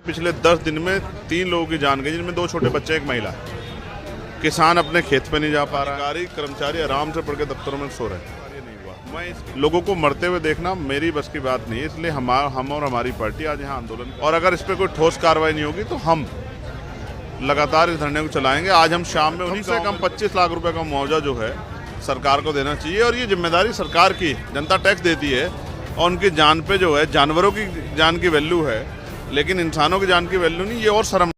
पिछले 10 दिन में 3 लोगों की जान गई, जिनमें 2 छोटे बच्चे एक महिला। किसान अपने खेत पे नहीं जा पा रहा, सरकारी कर्मचारी आराम से पढ़ के दफ्तरों में सो रहे हैं। ये नहीं हुआ। मैं लोगों को मरते हुए देखना मेरी बस की बात नहीं है, इसलिए हम और हमारी पार्टी आज यहाँ आंदोलन, और अगर इस पर कोई ठोस कार्रवाई नहीं होगी तो हम लगातार इस धरने को चलाएंगे। आज हम शाम में कम से कम 25 लाख रुपए का मुआवजा जो है सरकार को देना चाहिए, और ये जिम्मेदारी सरकार की, जनता टैक्स देती है और उनकी जान पे जो है, जानवरों की जान की वैल्यू है लेकिन इंसानों की जान की वैल्यू नहीं, ये और शर्म।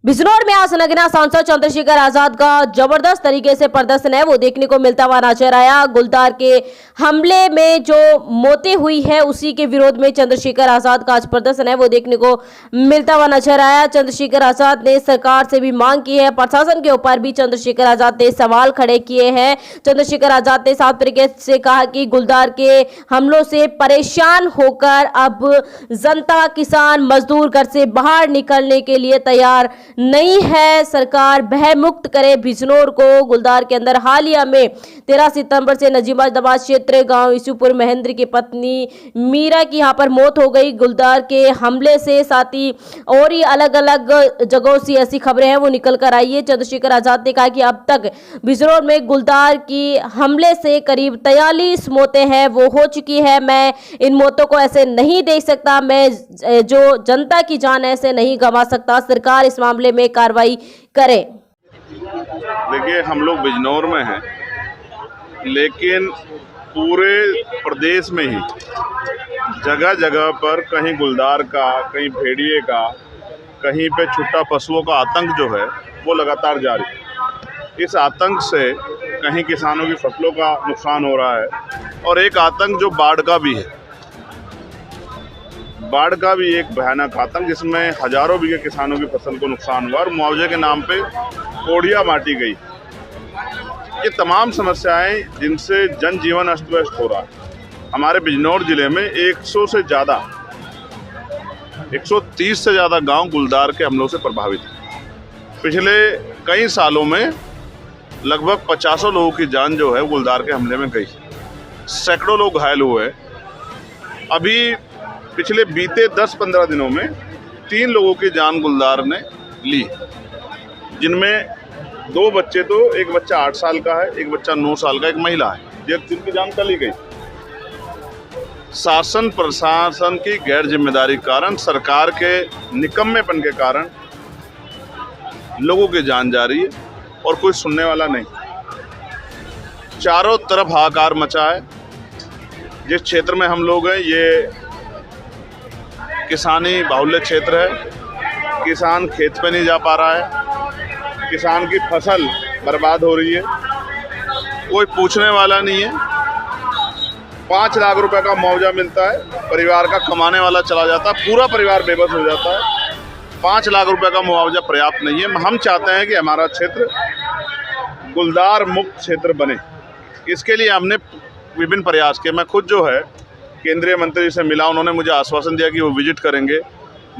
बिजनौर में आज नगीना सांसद चंद्रशेखर आजाद का जबरदस्त तरीके से प्रदर्शन है वो देखने को मिलता हुआ नजर आया। गुलदार के हमले में जो मौतें हुई है उसी के विरोध में चंद्रशेखर आजाद का आज प्रदर्शन है वो देखने को मिलता हुआ नजर आया। चंद्रशेखर आजाद ने सरकार से भी मांग की है, प्रशासन के ऊपर भी चंद्रशेखर आजाद ने सवाल खड़े किए हैं। चंद्रशेखर आजाद ने साफ तरीके से कहा कि गुलदार के हमलों से परेशान होकर अब जनता, किसान, मजदूर घर से बाहर निकलने के लिए तैयार नहीं है। सरकार भय मुक्त करे बिजनौर को। गुलदार के अंदर हालिया में 13 सितंबर से नजीमाबाद क्षेत्र गांव यूसुफपुर महेंद्र की पत्नी मीरा की यहां पर मौत हो गई गुलदार के हमले से। साथ ही और ही अलग अलग जगहों से ऐसी खबरें हैं वो निकल कर आई है। चंद्रशेखर आजाद ने कहा कि अब तक बिजनौर में गुलदार की हमले से करीब 43 मौतें हैं वो हो चुकी है। मैं इन मौतों को ऐसे नहीं देख सकता, मैं जो जनता की जान ऐसे नहीं गंवा सकता। सरकार इस मामले में कार्रवाई करे। देखिए, हम लोग बिजनौर में हैं, लेकिन पूरे प्रदेश में ही जगह जगह पर कहीं गुलदार का, कहीं भेड़िए का, कहीं पे छुट्टा पशुओं का आतंक जो है वो लगातार जारी है। इस आतंक से कहीं किसानों की फसलों का नुकसान हो रहा है, और एक आतंक जो बाढ़ का भी है, बाढ़ का भी एक भयानक आतंक, जिसमें हजारों बीघे किसानों की फसल को नुकसान हुआ और मुआवजे के नाम पे कोड़ियां बांटी गई। ये तमाम समस्याएं जिनसे जनजीवन अस्त व्यस्त हो रहा है। हमारे बिजनौर जिले में 100 से ज़्यादा, 130 से ज़्यादा गांव गुलदार के हमलों से प्रभावित हैं। पिछले कई सालों में लगभग 50 लोगों की जान जो है गुलदार के हमले में गई, सैकड़ों लोग घायल हुए। अभी पिछले बीते 10-15 दिनों में 3 लोगों की जान गुलदार ने ली, जिनमें 2 बच्चे, तो एक बच्चा 8 साल का है, एक बच्चा 9 साल का, एक महिला है, जिनकी जान चली गई। शासन प्रशासन की गैर जिम्मेदारी के कारण, सरकार के निकम्मेपन के कारण लोगों की जान जा रही है और कोई सुनने वाला नहीं। चारों तरफ हाहाकार मचा है। जिस क्षेत्र में हम लोग हैं ये किसानी बाहुल्य क्षेत्र है। किसान खेत पे नहीं जा पा रहा है, किसान की फसल बर्बाद हो रही है, कोई पूछने वाला नहीं है। 5 लाख रुपए का मुआवजा मिलता है, परिवार का कमाने वाला चला जाता है, पूरा परिवार बेबस हो जाता है। 5 लाख रुपए का मुआवजा पर्याप्त नहीं है। हम चाहते हैं कि हमारा क्षेत्र गुलदार मुक्त क्षेत्र बने। इसके लिए हमने विभिन्न प्रयास किए। मैं खुद जो है केंद्रीय मंत्री से मिला, उन्होंने मुझे आश्वासन दिया कि वो विजिट करेंगे।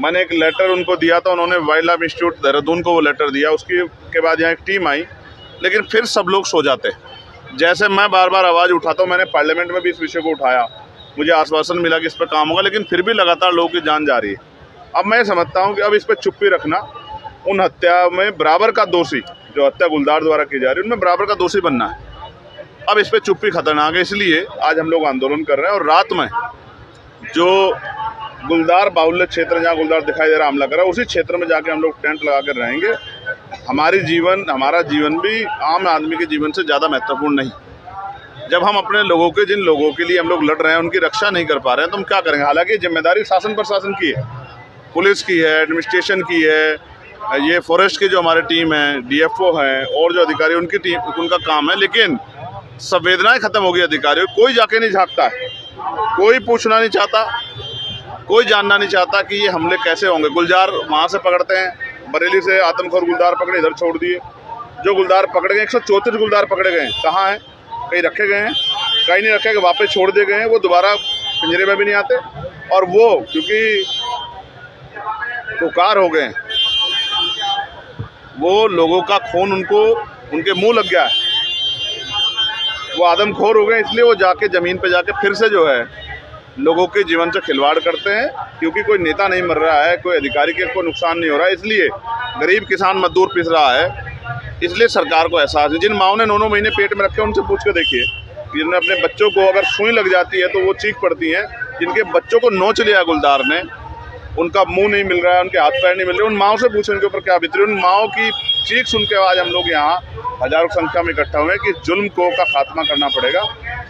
मैंने एक लेटर उनको दिया था, उन्होंने वाइल्ड लाइफ इंस्टीट्यूट देहरादून को वो लेटर दिया। उसके बाद यहाँ एक टीम आई, लेकिन फिर सब लोग सो जाते। जैसे मैं बार बार आवाज़ उठाता हूँ, मैंने पार्लियामेंट में भी इस विषय को उठाया, मुझे आश्वासन मिला कि इस पर काम होगा, लेकिन फिर भी लगातार लोगों की जान जा रही है। अब मैं समझता हूँ कि अब इस पर चुप्पी रखना, उन हत्या में बराबर का दोषी, जो हत्या गुलदार द्वारा की जा रही है, उनमें बराबर का दोषी बनना है। अब इस पर चुप्पी खतरनाक है, इसलिए आज हम लोग आंदोलन कर रहे हैं। और रात में जो गुलदार बाहुल्य क्षेत्र जहाँ गुलदार दिखाई दे रहा हमला कर रहा है, उसी क्षेत्र में जाके हम लोग टेंट लगा कर रहेंगे। हमारा जीवन भी आम आदमी के जीवन से ज़्यादा महत्वपूर्ण नहीं। जब हम अपने लोगों के, जिन लोगों के लिए हम लोग लड़ रहे हैं, उनकी रक्षा नहीं कर पा रहे हैं तो हम क्या करेंगे। हालांकि जिम्मेदारी शासन प्रशासन की है, पुलिस की है, एडमिनिस्ट्रेशन की है, ये फॉरेस्ट की जो हमारी टीम है, DFO हैं और जो अधिकारी उनकी टीम, उनका काम है। लेकिन संवेदनाएं खत्म हो गई अधिकारियों, कोई जाके नहीं झांकता है, कोई पूछना नहीं चाहता, कोई जानना नहीं चाहता कि ये हमले कैसे होंगे। गुलजार वहाँ से पकड़ते हैं, बरेली से आतंकखोर गुलदार पकड़े, इधर छोड़ दिए। जो गुलदार पकड़े गए, 134 गुलदार पकड़े गए, कहाँ हैं? कहीं रखे गए हैं, कहीं नहीं रखे गए, वापस छोड़ दिए गए हैं। वो दोबारा पिंजरे में भी नहीं आते, और वो क्योंकि पुकार हो गए, वो लोगों का खून उनके मुंह लग गया है, वो आदमखोर हो गए, इसलिए वो जाके ज़मीन पे जाके फिर से जो है लोगों के जीवन से खिलवाड़ करते हैं, क्योंकि कोई नेता नहीं मर रहा है, कोई अधिकारी के कोई नुकसान नहीं हो रहा है, इसलिए गरीब किसान मजदूर पिस रहा है। इसलिए सरकार को एहसास है। जिन माओं ने 9-9 महीने पेट में रखे उनसे पूछ के देखिए, जिन्होंने अपने बच्चों को अगर सुई लग जाती है तो वो चीख पड़ती हैं, जिनके बच्चों को नोच लिया गुलदार ने, उनका मुंह नहीं मिल रहा है, उनके हाथ पैर नहीं मिल रहे, उन माओं से पूछे उनके ऊपर क्या बीत रही है। उन माओं की चीख सुन के आज हम लोग यहाँ हजारों संख्या में इकट्ठा हुए कि जुल्म को का खात्मा करना पड़ेगा।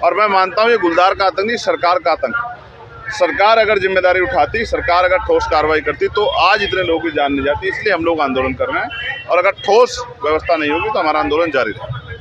और मैं मानता हूँ ये गुलदार का आतंक नहीं, सरकार का आतंक। सरकार अगर जिम्मेदारी उठाती, सरकार अगर ठोस कार्रवाई करती तो आज इतने लोगों की जान नहीं जाती। इसलिए हम लोग आंदोलन कर रहे हैं, और अगर ठोस व्यवस्था नहीं होगी तो हमारा आंदोलन जारी रहेगा।